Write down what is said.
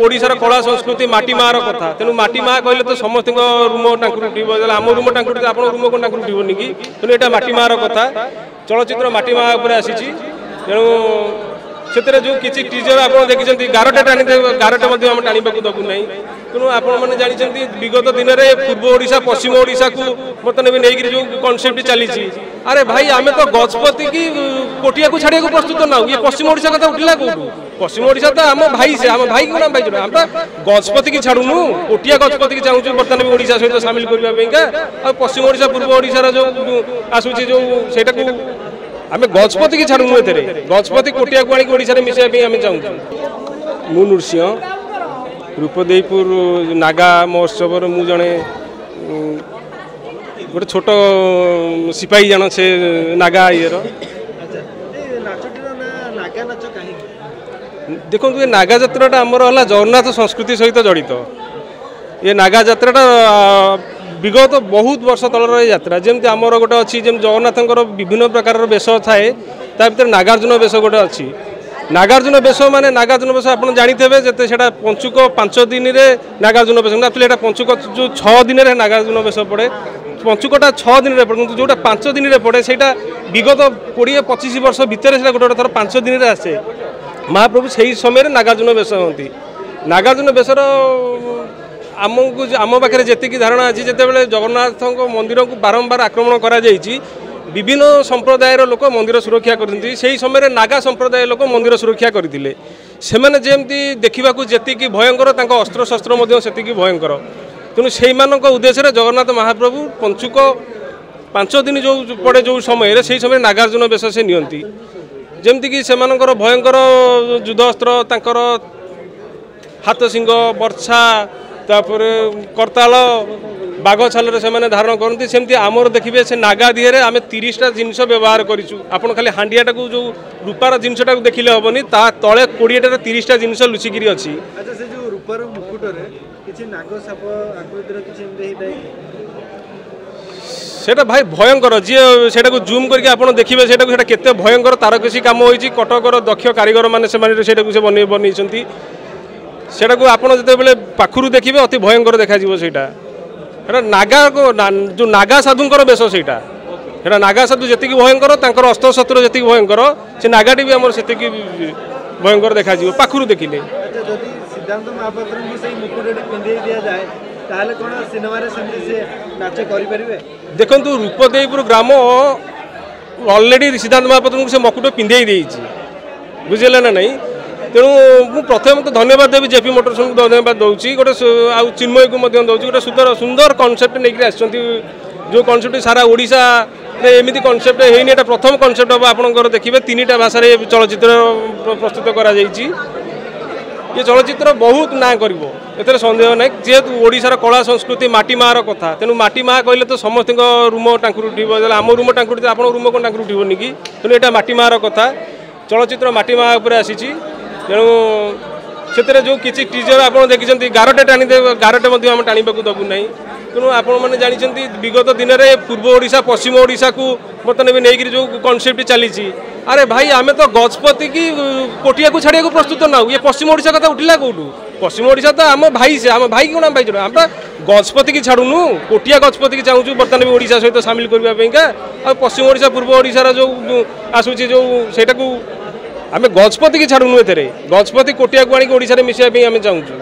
ओडिशार कला संस्कृति माटी मार कथा तेणु माटी माँ कहले तो समस्त रूम टांकुर उठिब आम रूम टांकुर आप रूम कौन टांकुर उठिबनी कि तेणु यहाँ माटी मार कथा चलचित्र माटी माँ उपर आसी तेणु से जो किसी टीजर आप देखते गारटे टाणी गारटे आम टाणा दबू ना तेणु आपने जानते विगत दिन में पूर्व ओडिशा पश्चिम ओडिशा को बर्तमान भी नहीं जो कनसेप्ट चली अरे भाई आम तो गजपति की कोटिया को छाड़िया प्रस्तुत ना ये पश्चिम ओडिशा कथा उठला कौटू पश्चिम ओडिशा तो आम भाई से आम भाई कौन भाई आम तो गजपति की छाड़ूनु कोटिया गजपति की चाहूँ बर्तमान भी ओडिशा सहित सामिल करने पश्चिम ओडिशा पूर्व ओडिशार जो आसूची जो सेटा को आम गजपति की छाड़ूनु ए गजपति कोटिया को आनी ओडिशा मिसाई आम चाहूँ मु नृसिंह रूपदेईपुर नागा महोत्सव मु जड़े गोटे छोट सिपाही जान से नागा ये देखो ये नागा जात्राटा आमर है जगन्नाथ संस्कृति सहित जड़ित ये नागा जात्राटा विगत बहुत वर्ष तलर यात्रा जमी आमर गोटे अच्छी जमी जगन्नाथ विभिन्न प्रकार वेश थाए ता भर नागार्जुन वेश गोटे अच्छी नागार्जुन वेश माने नागार्जुन वेश आप जानते जिते से पंचुक 5 दिन में नागार्जुन वेश एक्चुअली पंचुक जो 6 दिन में नागार्जुन वेश पड़े पंचुकटा 6 दिन में पड़े जोटा 5 दिन में पड़े से विगत 20-25 वर्ष भितर से गोटे थर 5 दिन में आसे महाप्रभु से ही समय नागार्जुन वेश होती नागार्जुन वेशर आमको आम पाखे जी धारणा अच्छी जिते जगन्नाथ मंदिर को बारंबार आक्रमण करा विभिन्न संप्रदायर लोक मंदिर सुरक्षा करते से समय नागा संप्रदाय लोक मंदिर सुरक्षा करते से जमी देखा जी भयंकर अस्त्र शस्त्र से भयंकर तेणु से उद्देश्य जगन्नाथ महाप्रभु पंचुक 5 दिन जो पड़े जो समय से समय नागार्जुन वेश से नियंती जमीक से भयंकर युद्धास्त्र तांकर हाथ सिंह वर्षा तापर करताल बाघ छाल से धारण करती सेमती आमर देखिए से नागा दिहरे आम 30टा जिनस व्यवहार करूँ आपन खाली हांडियाटा को जो रूपार जिनसटा को देखिले हेनी ता तले 20टा 30टा जिनस लुचिकी अच्छी सेटा भाई भयंकर जी से जूम करके आप देखिए से केते भयंकर तार किसी कम होती कटकर दक्ष कारीगर मैंने से बन सेटा को आप जो पाखु देखिए अति भयंकर देखा नागा को जो नागा साधुंकर वेश से नागा साधु जी भयंकर तर अस्त्र शस्त्र जी भयंकर से नागाटी भी आम से भयंकर देखा पाखु देखिले देखु रूपदेईपुर ग्राम ऑलरेडी सिद्धांत महापात्र से मकुट पिंधे बुझे ना नहीं तेणु मु प्रथम तो धन्यवाद देवी जेपी मोटर्स को धन्यवाद दूसरी गोटे चिन्मय को दूसरी गोटे सुंदर सुंदर कनसेप्ट नहीं आसुँच जो कनसेप्ट सारा ओडिशा एमती कनसेप्ट है प्रथम कनसेप्ट हम आपंकर देखिए 3टा भाषा चलचित्र प्रस्तुत करा ये चलचित्र बहुत ना कर सन्देह ना जेहेतु ओडिशार कला संस्कृति माटी मार कथा तेणु माटी माँ कहले तो समस्त रूम टांकुर उठिब आम रूम टांकुर आप रूम कौन टांकुर उठिबनी कि तेणु यहाँ माटी मार कथा चलचित्र माटी माँ उपर आसी तेणु से जो किसी टीजर आप देखते गारटे टाणी गारटे आम टाणा दबू ना तेणु आपने जानते विगत दिन में पूर्व ओडिशा पश्चिम ओडिशा को बर्तमान भी नहीं जो कनसेप्ट चली अरे भाई आम तो गजपति की कोटिया को छाड़िया प्रस्तुत ना ये पश्चिम ओडिशा कथा उठला कौटू पश्चिम ओडिशा तो आम भाई से आम भाई कौन भाई आम तो गजपति की छाड़ूनु कोटिया गजपति की चाहूँ बर्तमान भी ओडिशा सहित सामिल करने पश्चिम ओडिशा पूर्व ओडिशार जो आसूची जो सेटा को आम गजपति की छाड़ूनु ए गजपति कोटिया को आनी ओडिशा मिसाई आम चाहूँ।